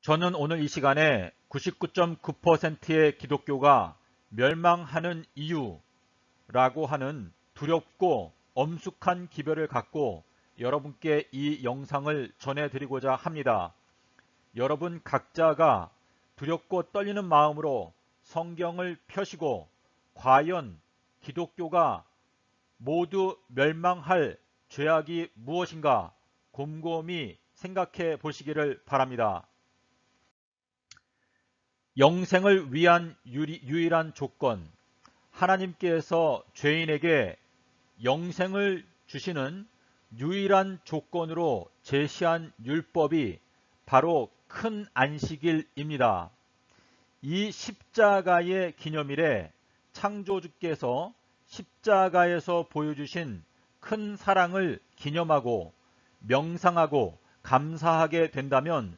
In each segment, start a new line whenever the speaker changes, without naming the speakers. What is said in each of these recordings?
저는 오늘 이 시간에 99.9%의 기독교가 멸망하는 이유라고 하는 두렵고 엄숙한 기별을 갖고 여러분께 이 영상을 전해드리고자 합니다. 여러분 각자가 두렵고 떨리는 마음으로 성경을 펴시고 과연 기독교가 모두 멸망할 죄악이 무엇인가 곰곰이 생각해 보시기를 바랍니다. 영생을 위한 유일한 조건, 하나님께서 죄인에게 영생을 주시는 유일한 조건으로 제시한 율법이 바로 큰 안식일입니다. 이 십자가의 기념일에 창조주께서 십자가에서 보여주신 큰 사랑을 기념하고 명상하고 감사하게 된다면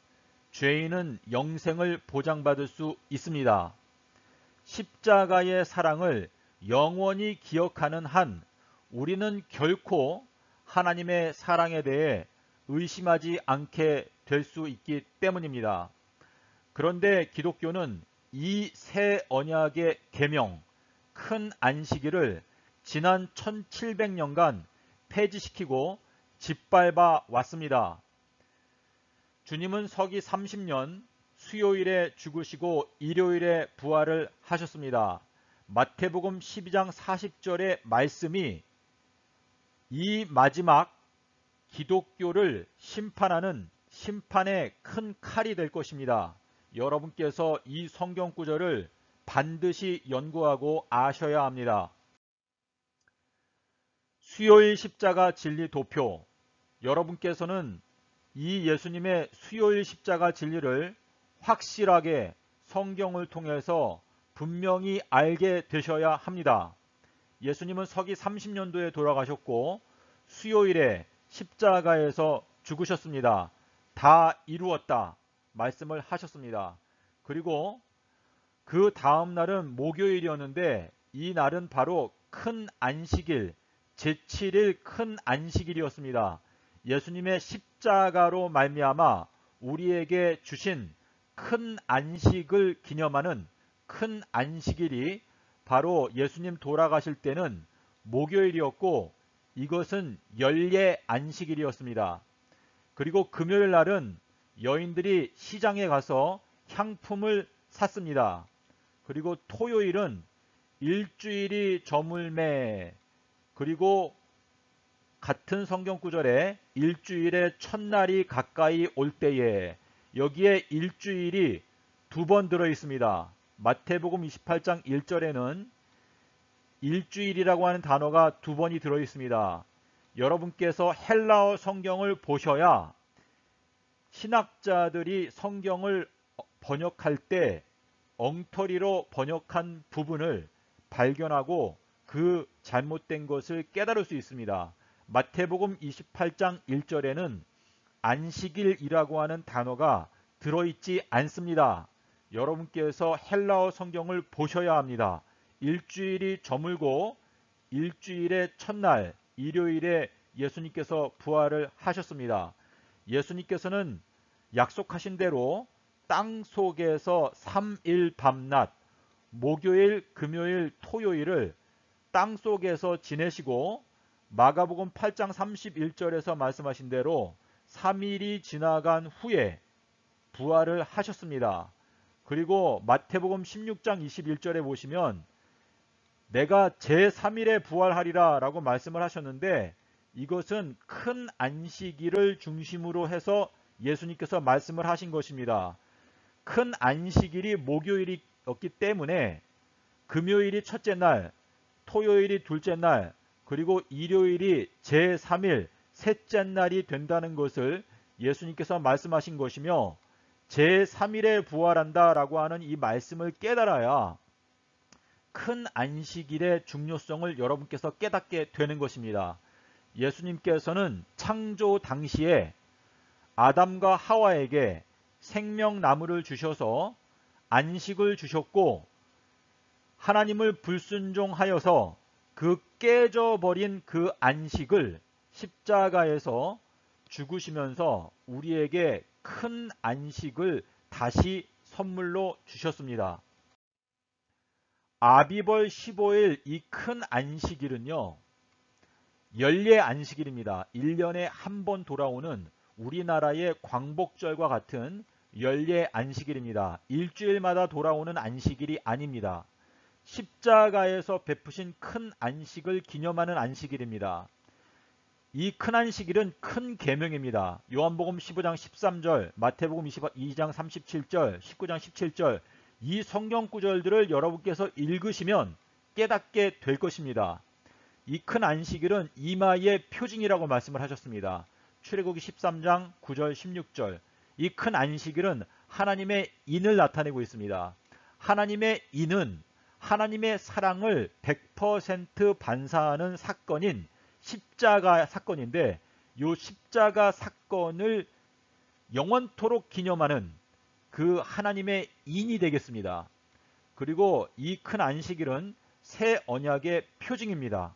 죄인은 영생을 보장받을 수 있습니다. 십자가의 사랑을 영원히 기억하는 한 우리는 결코 하나님의 사랑에 대해 의심하지 않게 될 수 있기 때문입니다. 그런데 기독교는 이 새 언약의 계명, 큰 안식일을 지난 1700년간 폐지시키고 짓밟아 왔습니다. 주님은 서기 30년 수요일에 죽으시고 일요일에 부활을 하셨습니다. 마태복음 12장 40절의 말씀이 이 마지막 기독교를 심판하는 심판의 큰 칼이 될 것입니다. 여러분께서 이 성경 구절을 반드시 연구하고 아셔야 합니다. 수요일 십자가 진리 도표, 여러분께서는 이 예수님의 수요일 십자가 진리를 확실하게 성경을 통해서 분명히 알게 되셔야 합니다. 예수님은 서기 30년도에 돌아가셨고 수요일에 십자가에서 죽으셨습니다. 다 이루었다 말씀을 하셨습니다. 그리고 그 다음 날은 목요일이었는데 이 날은 바로 큰 안식일, 제7일 큰 안식일이었습니다. 예수님의 십자가로 말미암아 우리에게 주신 큰 안식을 기념하는 큰 안식일이 바로 예수님 돌아가실 때는 목요일이었고 이것은 연례 안식일이었습니다. 그리고 금요일 날은 여인들이 시장에 가서 향품을 샀습니다. 그리고 토요일은 일주일이 저물매, 그리고 같은 성경 구절에 일주일의 첫날이 가까이 올 때에, 여기에 일주일이 두 번 들어 있습니다. 마태복음 28장 1절에는 일주일이라고 하는 단어가 두 번이 들어 있습니다. 여러분께서 헬라어 성경을 보셔야 신학자들이 성경을 번역할 때 엉터리로 번역한 부분을 발견하고 그 잘못된 것을 깨달을 수 있습니다. 마태복음 28장 1절에는 안식일이라고 하는 단어가 들어있지 않습니다. 여러분께서 헬라어 성경을 보셔야 합니다. 일주일이 저물고 일주일의 첫날 일요일에 예수님께서 부활을 하셨습니다. 예수님께서는 약속하신 대로 땅 속에서 3일 밤낮, 목요일, 금요일, 토요일을 땅 속에서 지내시고 마가복음 8장 31절에서 말씀하신 대로 3일이 지나간 후에 부활을 하셨습니다. 그리고 마태복음 16장 21절에 보시면 내가 제3일에 부활하리라 라고 말씀을 하셨는데 이것은 큰 안식일을 중심으로 해서 예수님께서 말씀을 하신 것입니다. 큰 안식일이 목요일이었기 때문에 금요일이 첫째 날, 토요일이 둘째 날, 그리고 일요일이 제3일, 셋째 날이 된다는 것을 예수님께서 말씀하신 것이며 제3일에 부활한다 라고 하는 이 말씀을 깨달아야 큰 안식일의 중요성을 여러분께서 깨닫게 되는 것입니다. 예수님께서는 창조 당시에 아담과 하와에게 생명나무를 주셔서 안식을 주셨고 하나님을 불순종하여서 그 깨져버린 그 안식을 십자가에서 죽으시면서 우리에게 큰 안식을 다시 선물로 주셨습니다. 아비벌 15일 이 큰 안식일은요, 연례 안식일입니다. 1년에 한 번 돌아오는 우리나라의 광복절과 같은 연례 안식일입니다. 일주일마다 돌아오는 안식일이 아닙니다. 십자가에서 베푸신 큰 안식을 기념하는 안식일입니다. 이 큰 안식일은 큰 계명입니다. 요한복음 15장 13절, 마태복음 22장 37절, 19장 17절 이 성경 구절들을 여러분께서 읽으시면 깨닫게 될 것입니다. 이 큰 안식일은 이마의 표징이라고 말씀을 하셨습니다. 출애굽기 13장 9절 16절 이 큰 안식일은 하나님의 인을 나타내고 있습니다. 하나님의 인은 하나님의 사랑을 100% 반사하는 사건인 십자가 사건인데 이 십자가 사건을 영원토록 기념하는 그 하나님의 인이 되겠습니다. 그리고 이 큰 안식일은 새 언약의 표징입니다.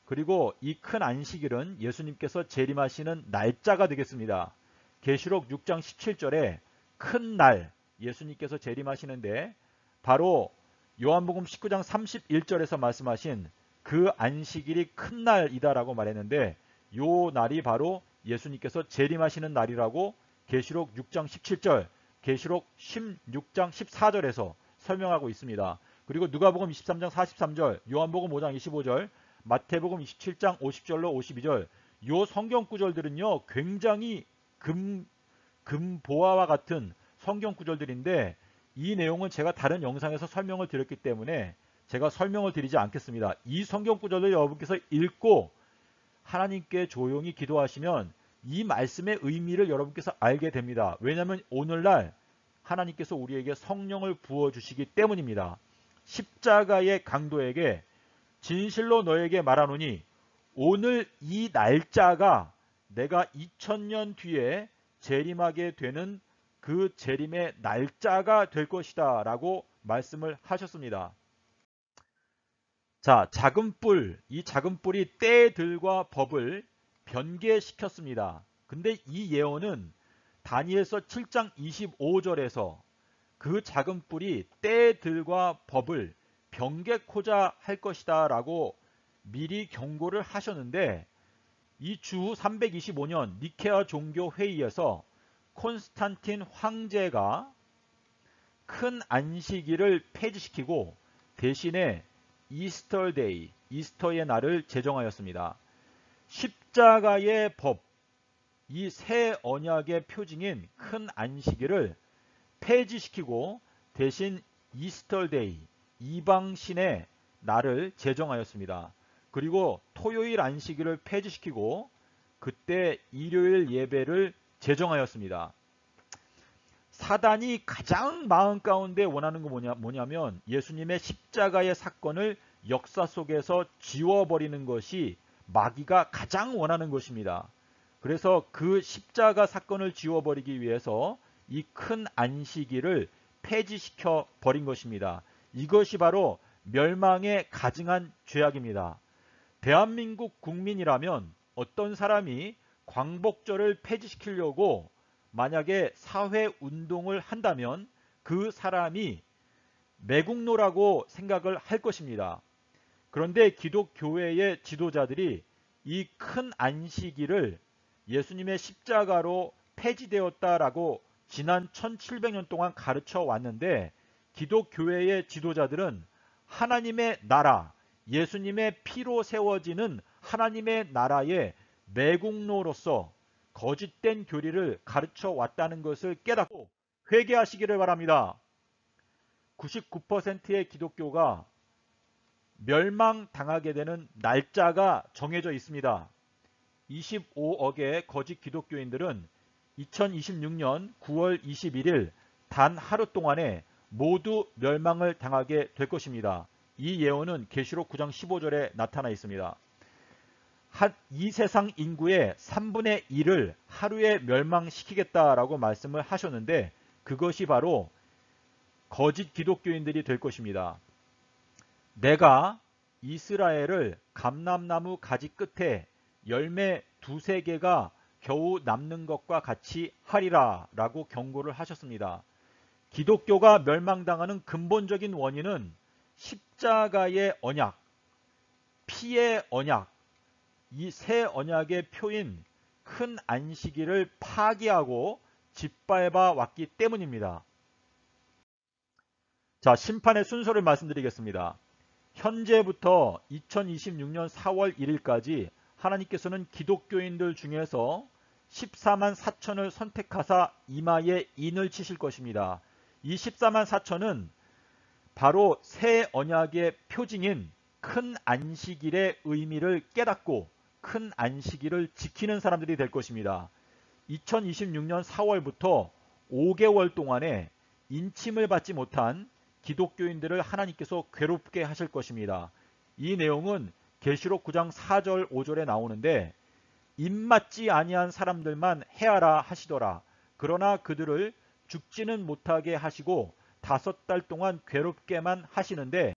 그리고 이 큰 안식일은 예수님께서 재림하시는 날짜가 되겠습니다. 계시록 6장 17절에 큰 날 예수님께서 재림하시는데 바로 요한복음 19장 31절에서 말씀하신 그 안식일이 큰 날이다라고 말했는데 요 날이 바로 예수님께서 재림하시는 날이라고 계시록 6장 17절, 계시록 16장 14절에서 설명하고 있습니다. 그리고 누가복음 23장 43절, 요한복음 5장 25절, 마태복음 27장 50절로 52절 요 성경 구절들은요 굉장히 금보화와 같은 성경 구절들인데 이 내용은 제가 다른 영상에서 설명을 드렸기 때문에 제가 설명을 드리지 않겠습니다. 이 성경 구절을 여러분께서 읽고 하나님께 조용히 기도하시면 이 말씀의 의미를 여러분께서 알게 됩니다. 왜냐하면 오늘날 하나님께서 우리에게 성령을 부어주시기 때문입니다. 십자가의 강도에게 진실로 너에게 말하노니 오늘 이 날짜가 내가 2000년 뒤에 재림하게 되는 그 재림의 날짜가 될 것이다 라고 말씀을 하셨습니다. 자, 작은 뿔, 이 작은 뿔이 때들과 법을 변개시켰습니다. 근데 이 예언은 다니엘서 7장 25절에서 그 작은 뿔이 때들과 법을 변개코자 할 것이다 라고 미리 경고를 하셨는데 이 주 325년 니케아 종교회의에서 콘스탄틴 황제가 큰 안식일을 폐지시키고 대신에 이스터데이, 이스터의 날을 제정하였습니다. 십자가의 법, 이 새 언약의 표징인 큰 안식일을 폐지시키고 대신 이스터데이, 이방신의 날을 제정하였습니다. 그리고 토요일 안식일을 폐지시키고 그때 일요일 예배를 제정하였습니다. 사단이 가장 마음 가운데 원하는 거 뭐냐면 예수님의 십자가의 사건을 역사 속에서 지워버리는 것이 마귀가 가장 원하는 것입니다. 그래서 그 십자가 사건을 지워버리기 위해서 이 큰 안식일을 폐지시켜 버린 것입니다. 이것이 바로 멸망에 가증한 죄악입니다. 대한민국 국민이라면 어떤 사람이 광복절을 폐지시키려고 만약에 사회운동을 한다면 그 사람이 매국노라고 생각을 할 것입니다. 그런데 기독교회의 지도자들이 이 큰 안식일을 예수님의 십자가로 폐지되었다라고 지난 1700년 동안 가르쳐 왔는데 기독교회의 지도자들은 하나님의 나라, 예수님의 피로 세워지는 하나님의 나라의 매국노로서 거짓된 교리를 가르쳐 왔다는 것을 깨닫고 회개하시기를 바랍니다. 99%의 기독교가 멸망당하게 되는 날짜가 정해져 있습니다. 25억의 거짓 기독교인들은 2026년 9월 21일 단 하루 동안에 모두 멸망을 당하게 될 것입니다. 이 예언은 계시록 9장 15절에 나타나 있습니다. 이 세상 인구의 3분의 1을 하루에 멸망시키겠다라고 말씀을 하셨는데 그것이 바로 거짓 기독교인들이 될 것입니다. 내가 이스라엘을 감람나무 가지 끝에 열매 두세 개가 겨우 남는 것과 같이 하리라 라고 경고를 하셨습니다. 기독교가 멸망당하는 근본적인 원인은 십자가의 언약, 피의 언약, 이 세 언약의 표인 큰 안식일을 파기하고 짓밟아 왔기 때문입니다. 자, 심판의 순서를 말씀드리겠습니다. 현재부터 2026년 4월 1일까지 하나님께서는 기독교인들 중에서 14만 4천을 선택하사 이마에 인을 치실 것입니다. 이 14만 4천은 바로 새 언약의 표징인 큰 안식일의 의미를 깨닫고 큰 안식일을 지키는 사람들이 될 것입니다. 2026년 4월부터 5개월 동안에 인침을 받지 못한 기독교인들을 하나님께서 괴롭게 하실 것입니다. 이 내용은 계시록 9장 4절 5절에 나오는데 입맞지 아니한 사람들만 해하라 하시더라. 그러나 그들을 죽지는 못하게 하시고 5달 동안 괴롭게만 하시는데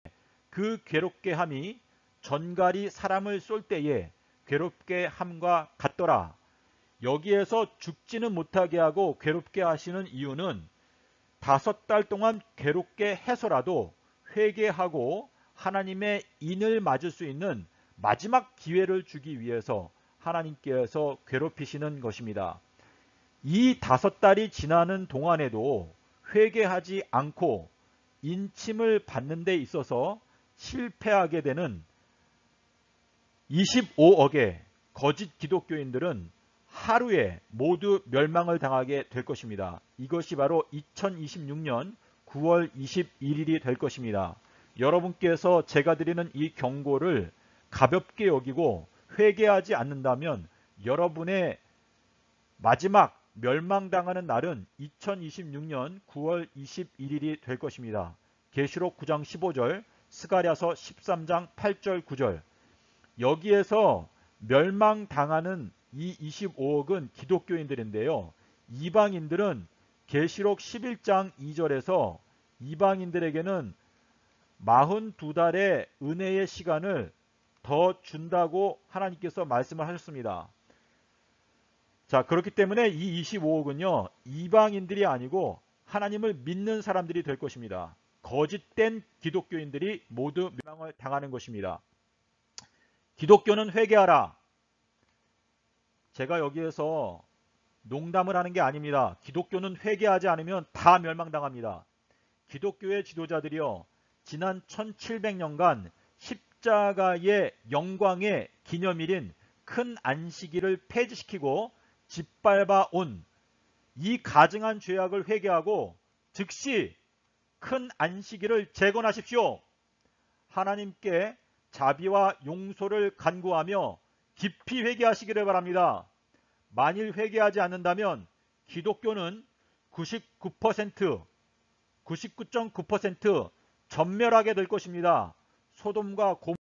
그 괴롭게 함이 전갈이 사람을 쏠 때에 괴롭게 함과 같더라. 여기에서 죽지는 못하게 하고 괴롭게 하시는 이유는 5달 동안 괴롭게 해서라도 회개하고 하나님의 인을 맞을 수 있는 마지막 기회를 주기 위해서 하나님께서 괴롭히시는 것입니다. 이 5달이 지나는 동안에도 회개하지 않고 인침을 받는 데 있어서 실패하게 되는 25억의 거짓 기독교인들은 하루에 모두 멸망을 당하게 될 것입니다. 이것이 바로 2026년 9월 21일이 될 것입니다. 여러분께서 제가 드리는 이 경고를 가볍게 여기고 회개하지 않는다면 여러분의 마지막 멸망당하는 날은 2026년 9월 21일이 될 것입니다. 계시록 9장 15절, 스가랴서 13장 8절 9절. 여기에서 멸망당하는 이 25억은 기독교인들인데요. 이방인들은 계시록 11장 2절에서 이방인들에게는 42달의 은혜의 시간을 더 준다고 하나님께서 말씀을 하셨습니다. 자, 그렇기 때문에 이 25억은요, 이방인들이 아니고 하나님을 믿는 사람들이 될 것입니다. 거짓된 기독교인들이 모두 멸망을 당하는 것입니다. 기독교는 회개하라. 제가 여기에서 농담을 하는 게 아닙니다. 기독교는 회개하지 않으면 다 멸망당합니다. 기독교의 지도자들이요, 지난 1700년간 십자가의 영광의 기념일인 큰 안식일을 폐지시키고 짓밟아 온 이 가증한 죄악을 회개하고 즉시 큰 안식일을 재건하십시오. 하나님께 자비와 용서를 간구하며 깊이 회개하시기를 바랍니다. 만일 회개하지 않는다면 기독교는 99%, 99.9% 전멸하게 될 것입니다. 소돔과 고모라